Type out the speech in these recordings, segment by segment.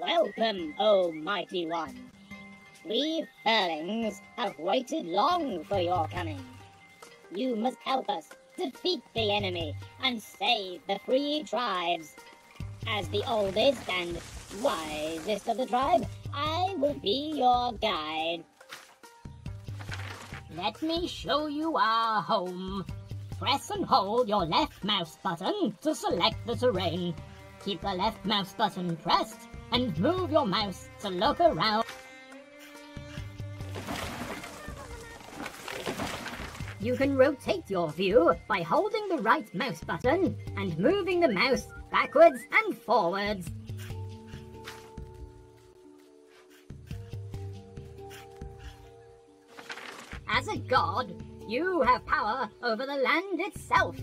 Welcome, O mighty one. We Furlings have waited long for your coming. You must help us defeat the enemy and save the free tribes. As the oldest and wisest of the tribe, I will be your guide. Let me show you our home. Press and hold your left mouse button to select the terrain. Keep the left mouse button pressed and move your mouse to look around. You can rotate your view by holding the right mouse button and moving the mouse backwards and forwards. As a god, you have power over the land itself.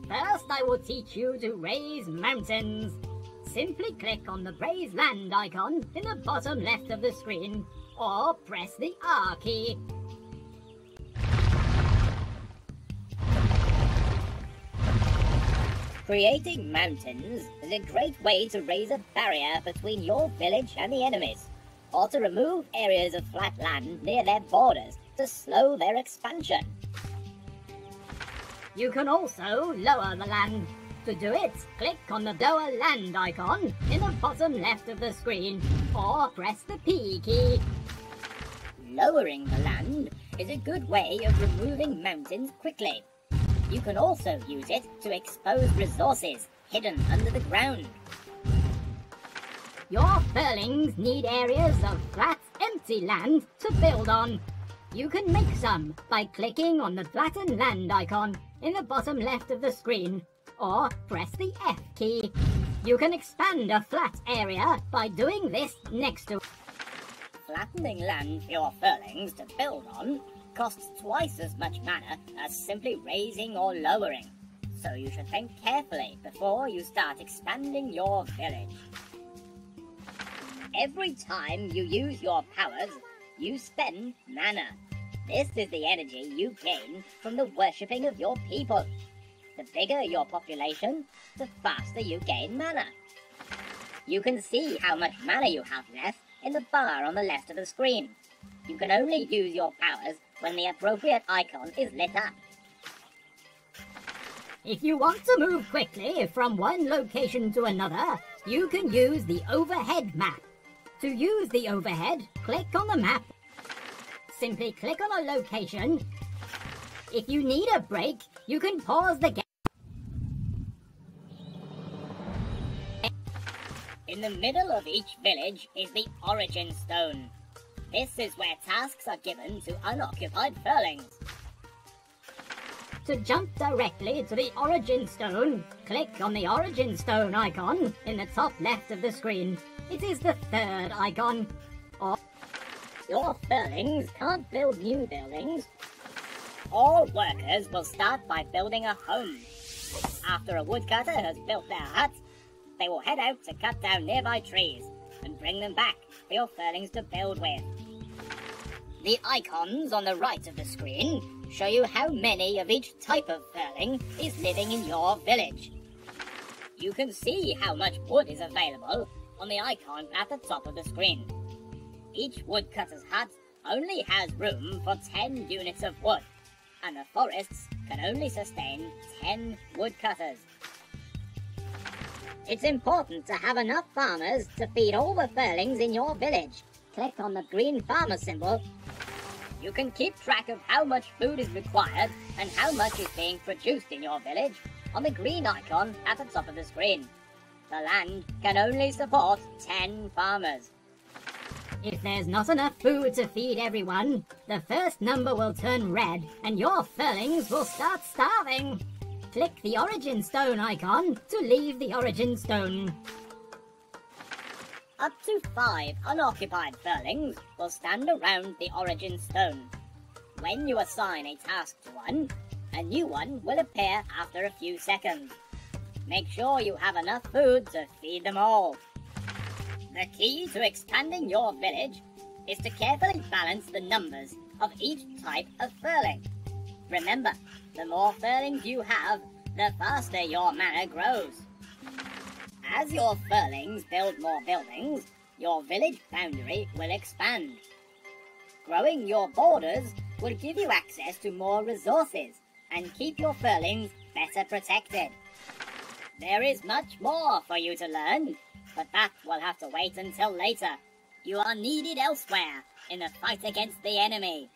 First, I will teach you to raise mountains. Simply click on the raise land icon in the bottom left of the screen, or press the R key. Creating mountains is a great way to raise a barrier between your village and the enemies, or to remove areas of flat land near their borders to slow their expansion. You can also lower the land. To do it, click on the lower land icon in the bottom left of the screen, or press the P key. Lowering the land is a good way of removing mountains quickly. You can also use it to expose resources hidden under the ground. Your Furlings need areas of flat, empty land to build on. You can make some by clicking on the flattened land icon in the bottom left of the screen, or press the F key. You can expand a flat area by doing this next to. Flattening land for your Furlings to build on costs twice as much mana as simply raising or lowering, so you should think carefully before you start expanding your village. Every time you use your powers, you spend mana. This is the energy you gain from the worshipping of your people. The bigger your population, the faster you gain mana. You can see how much mana you have left in the bar on the left of the screen. You can only use your powers when the appropriate icon is lit up. If you want to move quickly from one location to another, you can use the overhead map. To use the overhead, click on the map. Simply click on a location. If you need a break, you can pause the game. In the middle of each village is the origin stone. This is where tasks are given to unoccupied Furlings. To jump directly to the origin stone, click on the origin stone icon in the top left of the screen. It is the third icon. Or your Furlings can't build new buildings. All workers will start by building a home. After a woodcutter has built their hut, they will head out to cut down nearby trees and bring them back for your Furlings to build with. The icons on the right of the screen show you how many of each type of Furling is living in your village. You can see how much wood is available on the icon at the top of the screen. Each woodcutter's hut only has room for 10 units of wood, and the forests can only sustain 10 woodcutters. It's important to have enough farmers to feed all the Furlings in your village. Click on the green farmer symbol. You can keep track of how much food is required and how much is being produced in your village on the green icon at the top of the screen. The land can only support 10 farmers. if there's not enough food to feed everyone, the first number will turn red and your Furlings will start starving. Click the origin stone icon to leave the origin stone. Up to 5 unoccupied Furlings will stand around the origin stone. When you assign a task to one, a new one will appear after a few seconds. Make sure you have enough food to feed them all. The key to expanding your village is to carefully balance the numbers of each type of Furling. Remember, the more Furlings you have, the faster your mana grows. As your Furlings build more buildings, your village boundary will expand. Growing your borders will give you access to more resources and keep your furlings better protected. There is much more for you to learn, but that will have to wait until later. You are needed elsewhere in the fight against the enemy.